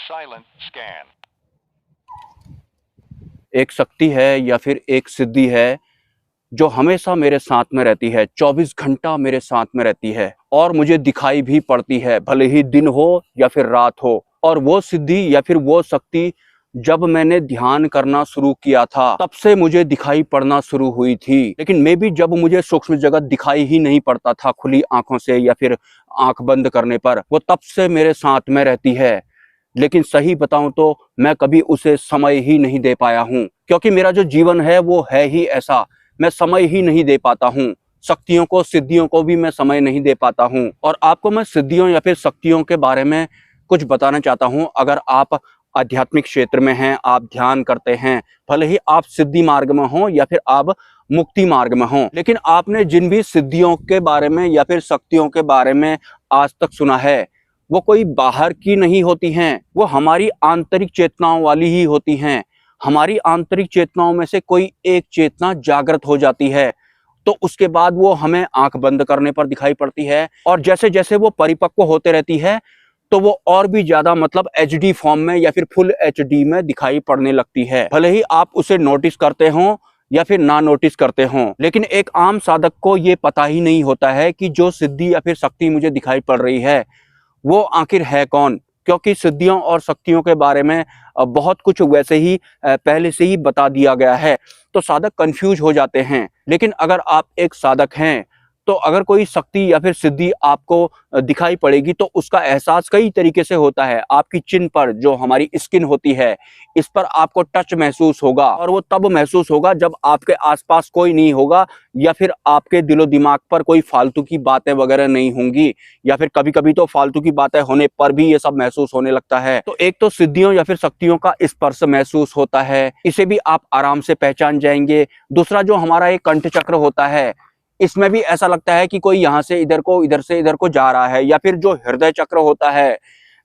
Silent scan. एक शक्ति है या फिर एक सिद्धि है जो हमेशा मेरे साथ में रहती है, 24 घंटा मेरे साथ में रहती है और मुझे दिखाई भी पड़ती है, भले ही दिन हो या फिर रात हो। और वो सिद्धि या फिर वो शक्ति जब मैंने ध्यान करना शुरू किया था तब से मुझे दिखाई पड़ना शुरू हुई थी। लेकिन मैं भी जब मुझे सूक्ष्म जगत दिखाई ही नहीं पड़ता था खुली आंखों से या फिर आंख बंद करने पर, वो तब से मेरे साथ में रहती है। लेकिन सही बताऊं तो मैं कभी उसे समय ही नहीं दे पाया हूं, क्योंकि मेरा जो जीवन है वो है ही ऐसा, मैं समय ही नहीं दे पाता हूं। शक्तियों को, सिद्धियों को भी मैं समय नहीं दे पाता हूं। और आपको मैं सिद्धियों या फिर शक्तियों के बारे में कुछ बताना चाहता हूं। अगर आप आध्यात्मिक क्षेत्र में हैं, आप ध्यान करते हैं, भले ही आप सिद्धि मार्ग में हो या फिर आप मुक्ति मार्ग में हो, लेकिन आपने जिन भी सिद्धियों के बारे में या फिर शक्तियों के बारे में आज तक सुना है, वो कोई बाहर की नहीं होती हैं, वो हमारी आंतरिक चेतनाओं वाली ही होती हैं। हमारी आंतरिक चेतनाओं में से कोई एक चेतना जागृत हो जाती है, तो उसके बाद वो हमें आंख बंद करने पर दिखाई पड़ती है। और जैसे जैसे वो परिपक्व होते रहती है तो वो और भी ज्यादा, मतलब एचडी फॉर्म में या फिर फुल एचडी में दिखाई पड़ने लगती है। भले ही आप उसे नोटिस करते हो या फिर ना नोटिस करते हो, लेकिन एक आम साधक को ये पता ही नहीं होता है कि जो सिद्धि या फिर शक्ति मुझे दिखाई पड़ रही है वो आखिर है कौन। क्योंकि सिद्धियों और शक्तियों के बारे में बहुत कुछ वैसे ही पहले से ही बता दिया गया है, तो साधक कंफ्यूज हो जाते हैं। लेकिन अगर आप एक साधक हैं तो अगर कोई शक्ति या फिर सिद्धि आपको दिखाई पड़ेगी तो उसका एहसास कई तरीके से होता है। आपकी चिन्ह पर, जो हमारी स्किन होती है, इस पर आपको टच महसूस होगा, और वो तब महसूस होगा जब आपके आसपास कोई नहीं होगा या फिर आपके दिलो दिमाग पर कोई फालतू की बातें वगैरह नहीं होंगी, या फिर कभी कभी तो फालतू की बातें होने पर भी ये सब महसूस होने लगता है। तो एक तो सिद्धियों या फिर शक्तियों का स्पर्श महसूस होता है, इसे भी आप आराम से पहचान जाएंगे। दूसरा, जो हमारा एक कंठ चक्र होता है, इसमें भी ऐसा लगता है कि कोई यहाँ से इधर को, इधर से इधर को जा रहा है। या फिर जो हृदय चक्र होता है,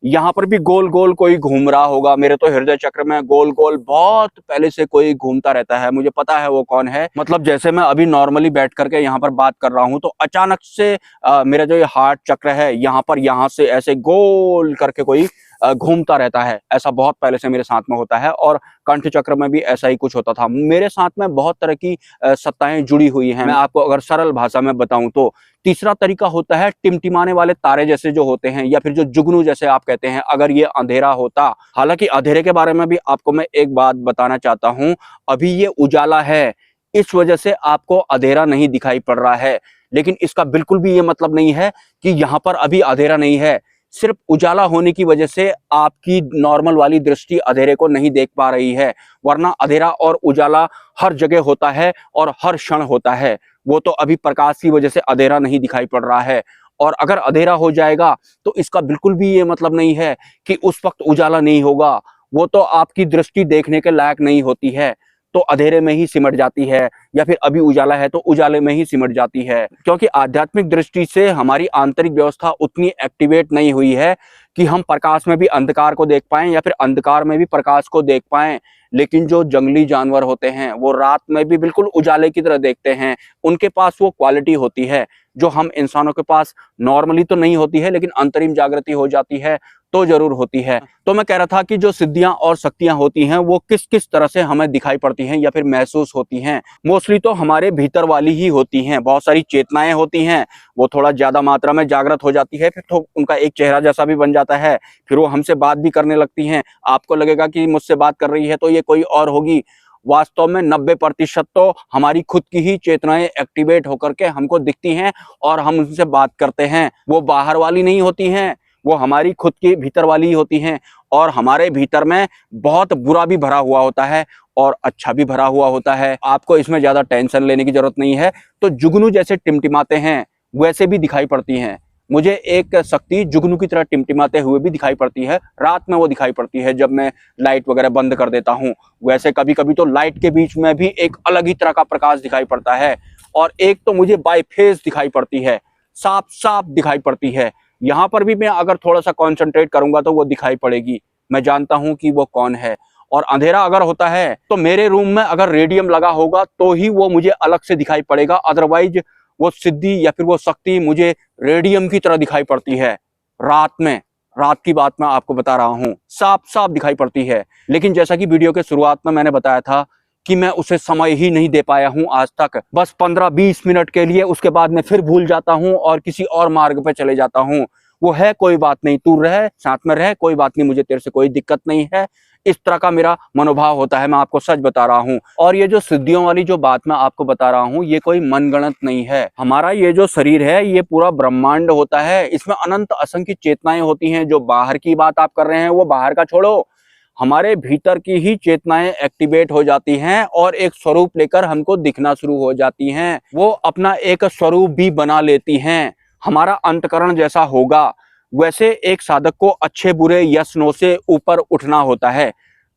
यहाँ पर भी गोल गोल कोई घूम रहा होगा। मेरे तो हृदय चक्र में गोल गोल बहुत पहले से कोई घूमता रहता है, मुझे पता है वो कौन है। मतलब जैसे मैं अभी नॉर्मली बैठ करके यहाँ पर बात कर रहा हूँ तो अचानक से मेरा जो ये हार्ट चक्र है, यहाँ पर, यहाँ से ऐसे गोल करके कोई घूमता रहता है। ऐसा बहुत पहले से मेरे साथ में होता है। और कंठ चक्र में भी ऐसा ही कुछ होता था। मेरे साथ में बहुत तरह की सत्ताएं जुड़ी हुई हैं। मैं आपको अगर सरल भाषा में बताऊं तो तीसरा तरीका होता है टिमटिमाने वाले तारे जैसे जो होते हैं, या फिर जो जुगनू जैसे आप कहते हैं। अगर ये अंधेरा होता, हालांकि अंधेरे के बारे में भी आपको मैं एक बात बताना चाहता हूं, अभी ये उजाला है, इस वजह से आपको अंधेरा नहीं दिखाई पड़ रहा है। लेकिन इसका बिल्कुल भी ये मतलब नहीं है कि यहाँ पर अभी अंधेरा नहीं है। सिर्फ उजाला होने की वजह से आपकी नॉर्मल वाली दृष्टि अंधेरे को नहीं देख पा रही है, वरना अंधेरा और उजाला हर जगह होता है और हर क्षण होता है। वो तो अभी प्रकाश की वजह से अंधेरा नहीं दिखाई पड़ रहा है। और अगर अंधेरा हो जाएगा तो इसका बिल्कुल भी ये मतलब नहीं है कि उस वक्त उजाला नहीं होगा। वो तो आपकी दृष्टि देखने के लायक नहीं होती है, तो अंधेरे में ही सिमट जाती है, या फिर अभी उजाला है तो उजाले में ही सिमट जाती है। क्योंकि आध्यात्मिक दृष्टि से हमारी आंतरिक व्यवस्था उतनी एक्टिवेट नहीं हुई है कि हम प्रकाश में भी अंधकार को देख पाएं या फिर अंधकार में भी प्रकाश को देख पाएं। लेकिन जो जंगली जानवर होते हैं वो रात में भी बिल्कुल उजाले की तरह देखते हैं। उनके पास वो क्वालिटी होती है जो हम इंसानों के पास नॉर्मली तो नहीं होती है, लेकिन अंतरिम जागृति हो जाती है तो जरूर होती है। तो मैं कह रहा था कि जो सिद्धियां और शक्तियां होती हैं वो किस किस तरह से हमें दिखाई पड़ती हैं या फिर महसूस होती हैं। मोस्टली तो हमारे भीतर वाली ही होती हैं। बहुत सारी चेतनाएं होती हैं, वो थोड़ा ज्यादा मात्रा में जागृत हो जाती है, फिर तो उनका एक चेहरा जैसा भी बन जाता है, फिर वो हमसे बात भी करने लगती हैं। आपको लगेगा कि मुझसे बात कर रही है तो ये कोई और होगी, वास्तव में 90% तो हमारी खुद की ही चेतनाएं एक्टिवेट होकर के हमको दिखती हैं और हम उनसे बात करते हैं। वो बाहर वाली नहीं होती हैं, वो हमारी खुद की भीतर वाली ही होती हैं। और हमारे भीतर में बहुत बुरा भी भरा हुआ होता है और अच्छा भी भरा हुआ होता है। आपको इसमें ज्यादा टेंशन लेने की जरूरत नहीं है। तो जुगनू जैसे टिमटिमाते हैं वैसे भी दिखाई पड़ती हैं। मुझे एक शक्ति जुगनू की तरह टिमटिमाते हुए भी दिखाई पड़ती है। रात में वो दिखाई पड़ती है जब मैं लाइट वगैरह बंद कर देता हूँ। वैसे कभी कभी तो लाइट के बीच में भी एक अलग ही तरह का प्रकाश दिखाई पड़ता है। और एक तो मुझे बाय फेस दिखाई पड़ती है, साफ साफ दिखाई पड़ती है। यहाँ पर भी मैं अगर थोड़ा सा कॉन्सेंट्रेट करूंगा तो वो दिखाई पड़ेगी, मैं जानता हूँ कि वो कौन है। और अंधेरा अगर होता है तो मेरे रूम में अगर रेडियम लगा होगा तो ही वो मुझे अलग से दिखाई पड़ेगा, अदरवाइज वो सिद्धि या फिर वो शक्ति मुझे रेडियम की तरह दिखाई पड़ती है रात में। रात की बात मैं आपको बता रहा हूँ, साफ साफ दिखाई पड़ती है। लेकिन जैसा कि वीडियो के शुरुआत में मैंने बताया था कि मैं उसे समय ही नहीं दे पाया हूँ आज तक, बस 15-20 मिनट के लिए, उसके बाद मैं फिर भूल जाता हूँ और किसी और मार्ग पे चले जाता हूँ। वो है कोई बात नहीं, तू रह, साथ में रह, कोई बात नहीं, मुझे तेरे से कोई दिक्कत नहीं है, इस तरह का मेरा मनोभाव होता है। मैं आपको सच बता रहा हूँ। और ये जो सिद्धियों वाली जो बात मैं आपको बता रहा हूँ, ये कोई मनगढ़ंत नहीं है। हमारा ये जो शरीर है ये पूरा ब्रह्मांड होता है, इसमें अनंत असंख्य चेतनाएं होती हैं। जो बाहर की बात आप कर रहे हैं वो बाहर का छोड़ो, हमारे भीतर की ही चेतनाएं एक्टिवेट हो जाती हैं और एक स्वरूप लेकर हमको दिखना शुरू हो जाती हैं। वो अपना एक स्वरूप भी बना लेती हैं। हमारा अंतकरण जैसा होगा वैसे एक साधक को अच्छे बुरे यस नो से ऊपर उठना होता है।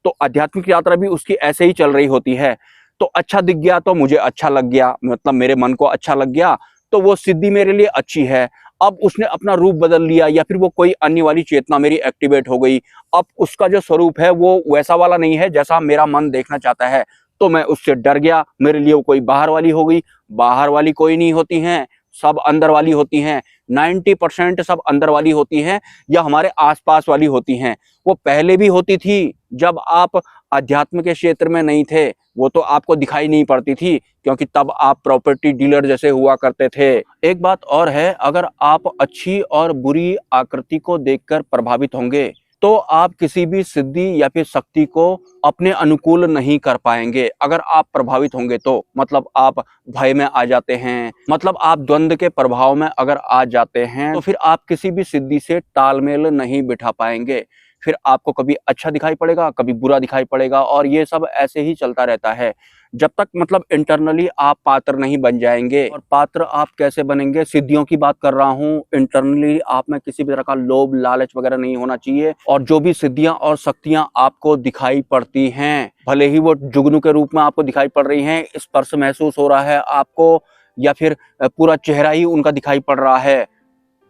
तो आध्यात्मिक यात्रा भी उसकी ऐसे ही चल रही होती है। तो अच्छा दिख गया तो मुझे अच्छा लग गया, मतलब मेरे मन को अच्छा लग गया, तो वो सिद्धि मेरे लिए अच्छी है। अब उसने अपना रूप बदल लिया या फिर वो कोई अन्य वाली चेतना मेरी एक्टिवेट हो गई, अब उसका जो स्वरूप है वो वैसा वाला नहीं है जैसा मेरा मन देखना चाहता है, तो मैं उससे डर गया। मेरे लिए वो कोई बाहर वाली हो गई। बाहर वाली कोई नहीं होती हैं, सब अंदर वाली होती हैं। 90% सब अंदर वाली होती हैं या हमारे आसपास वाली होती हैं। वो पहले भी होती थी जब आप अध्यात्म के क्षेत्र में नहीं थे, वो तो आपको दिखाई नहीं पड़ती थी क्योंकि तब आप प्रॉपर्टी डीलर जैसे हुआ करते थे। एक बात और है, अगर आप अच्छी और बुरी आकृति को देखकर प्रभावित होंगे तो आप किसी भी सिद्धि या फिर शक्ति को अपने अनुकूल नहीं कर पाएंगे। अगर आप प्रभावित होंगे तो मतलब आप भय में आ जाते हैं, मतलब आप द्वंद के प्रभाव में अगर आ जाते हैं तो फिर आप किसी भी सिद्धि से तालमेल नहीं बिठा पाएंगे। फिर आपको कभी अच्छा दिखाई पड़ेगा, कभी बुरा दिखाई पड़ेगा और ये सब ऐसे ही चलता रहता है जब तक मतलब इंटरनली आप पात्र नहीं बन जाएंगे। और पात्र आप कैसे बनेंगे, सिद्धियों की बात कर रहा हूँ। इंटरनली आप में किसी भी तरह का लोभ लालच वगैरह नहीं होना चाहिए। और जो भी सिद्धियां और शक्तियां आपको दिखाई पड़ती हैं, भले ही वो जुगनू के रूप में आपको दिखाई पड़ रही हैं, स्पर्श महसूस हो रहा है आपको या फिर पूरा चेहरा ही उनका दिखाई पड़ रहा है,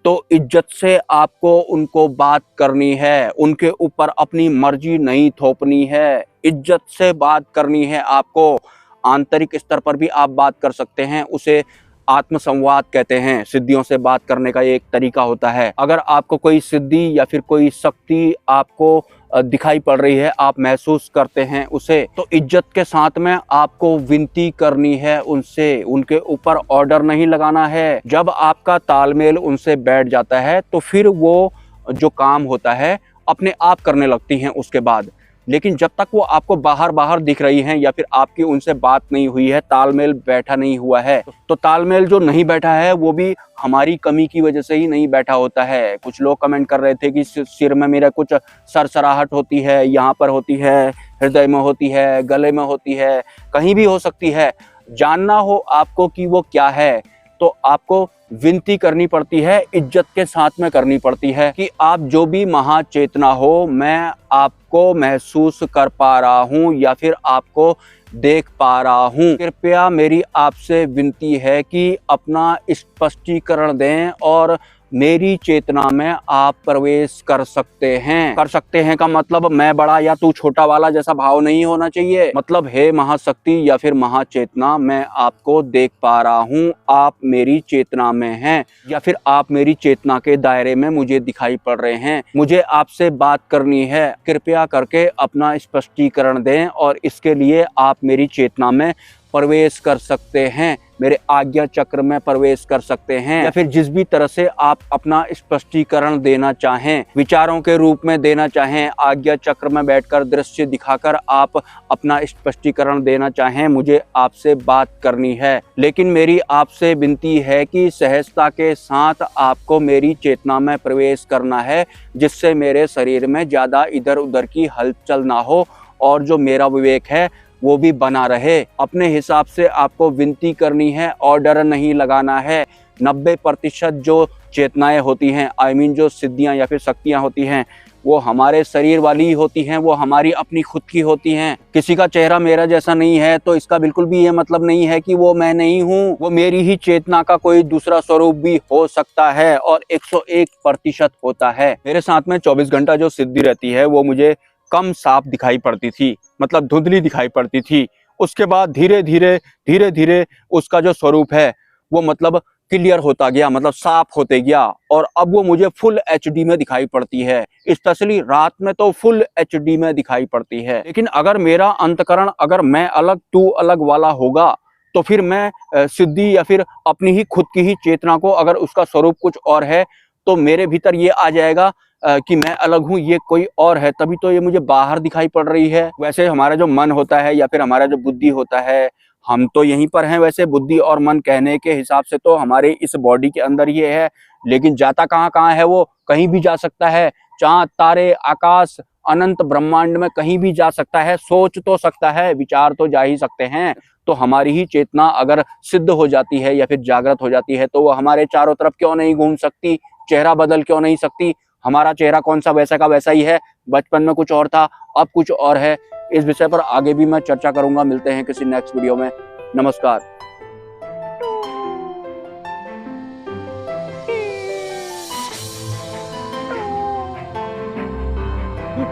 तो इज्जत से आपको उनको बात करनी है। उनके ऊपर अपनी मर्जी नहीं थोपनी है, इज्जत से बात करनी है आपको। आंतरिक स्तर पर भी आप बात कर सकते हैं, उसे आत्मसंवाद कहते हैं। सिद्धियों से बात करने का एक तरीका होता है। अगर आपको कोई सिद्धि या फिर कोई शक्ति आपको दिखाई पड़ रही है, आप महसूस करते हैं उसे, तो इज्जत के साथ में आपको विनती करनी है उनसे, उनके ऊपर ऑर्डर नहीं लगाना है। जब आपका तालमेल उनसे बैठ जाता है तो फिर वो जो काम होता है अपने आप करने लगती हैं उसके बाद। लेकिन जब तक वो आपको बाहर बाहर दिख रही हैं या फिर आपकी उनसे बात नहीं हुई है, तालमेल बैठा नहीं हुआ है, तो तालमेल जो नहीं बैठा है वो भी हमारी कमी की वजह से ही नहीं बैठा होता है। कुछ लोग कमेंट कर रहे थे कि सिर में मेरा कुछ सरसराहट होती है, यहाँ पर होती है, हृदय में होती है, गले में होती है, कहीं भी हो सकती है। जानना हो आपको कि वो क्या है तो आपको विनती करनी पड़ती है, इज्जत के साथ में करनी पड़ती है कि आप जो भी महाचेतना हो, मैं आपको महसूस कर पा रहा हूँ या फिर आपको देख पा रहा हूँ। कृपया मेरी आपसे विनती है कि अपना स्पष्टीकरण दें और मेरी चेतना में आप प्रवेश कर सकते हैं। कर सकते हैं का मतलब मैं बड़ा या तू छोटा वाला जैसा भाव नहीं होना चाहिए। मतलब हे महाशक्ति या फिर महाचेतना, मैं आपको देख पा रहा हूँ, आप मेरी चेतना में हैं या फिर आप मेरी चेतना के दायरे में मुझे दिखाई पड़ रहे हैं। मुझे आपसे बात करनी है, कृपया करके अपना स्पष्टीकरण दें और इसके लिए आप मेरी चेतना में प्रवेश कर सकते हैं, मेरे आज्ञा चक्र में प्रवेश कर सकते हैं या फिर जिस भी तरह से आप अपना स्पष्टीकरण देना चाहें, विचारों के रूप में देना चाहें, आज्ञा चक्र में बैठकर दृश्य दिखाकर आप अपना स्पष्टीकरण देना चाहें, मुझे आपसे बात करनी है। लेकिन मेरी आपसे विनती है कि सहजता के साथ आपको मेरी चेतना में प्रवेश करना है, जिससे मेरे शरीर में ज़्यादा इधर उधर की हलचल ना हो और जो मेरा विवेक है वो भी बना रहे। अपने हिसाब से आपको विनती करनी है, ऑर्डर नहीं लगाना है। 90% जो चेतनाएं होती हैं, जो सिद्धियां या फिर शक्तियां होती हैं, वो हमारे शरीर वाली होती हैं, वो हमारी अपनी खुद की होती हैं। किसी का चेहरा मेरा जैसा नहीं है तो इसका बिल्कुल भी ये मतलब नहीं है कि वो मैं नहीं हूँ। वो मेरी ही चेतना का कोई दूसरा स्वरूप भी हो सकता है और 101% होता है। मेरे साथ में 24 घंटा जो सिद्धि रहती है वो मुझे कम साफ दिखाई पड़ती थी, मतलब धुंधली दिखाई पड़ती थी। उसके बाद धीरे धीरे उसका जो स्वरूप है वो मतलब क्लियर होता गया, मतलब साफ होते गया, और अब वो मुझे फुल एचडी में दिखाई पड़ती है। इस तस्वीर रात में तो फुल एचडी में दिखाई पड़ती है। लेकिन अगर मेरा अंतकरण, अगर मैं अलग तू अलग वाला होगा, तो फिर मैं सिद्धि या फिर अपनी ही खुद की ही चेतना को, अगर उसका स्वरूप कुछ और है, तो मेरे भीतर ये आ जाएगा कि मैं अलग हूँ, ये कोई और है, तभी तो ये मुझे बाहर दिखाई पड़ रही है। वैसे हमारा जो मन होता है या फिर हमारा जो बुद्धि होता है, हम तो यहीं पर हैं। वैसे बुद्धि और मन कहने के हिसाब से तो हमारे इस बॉडी के अंदर ये है, लेकिन जाता कहाँ कहाँ है, वो कहीं भी जा सकता है। चांद, तारे, आकाश, अनंत ब्रह्मांड में कहीं भी जा सकता है। सोच तो सकता है, विचार तो जा ही सकते हैं। तो हमारी ही चेतना अगर सिद्ध हो जाती है या फिर जागृत हो जाती है, तो वो हमारे चारों तरफ क्यों नहीं घूम सकती, चेहरा बदल क्यों नहीं सकती। हमारा चेहरा कौन सा वैसा का वैसा ही है, बचपन में कुछ और था, अब कुछ और है। इस विषय पर आगे भी मैं चर्चा करूंगा। मिलते हैं किसी नेक्स्ट वीडियो में। नमस्कार।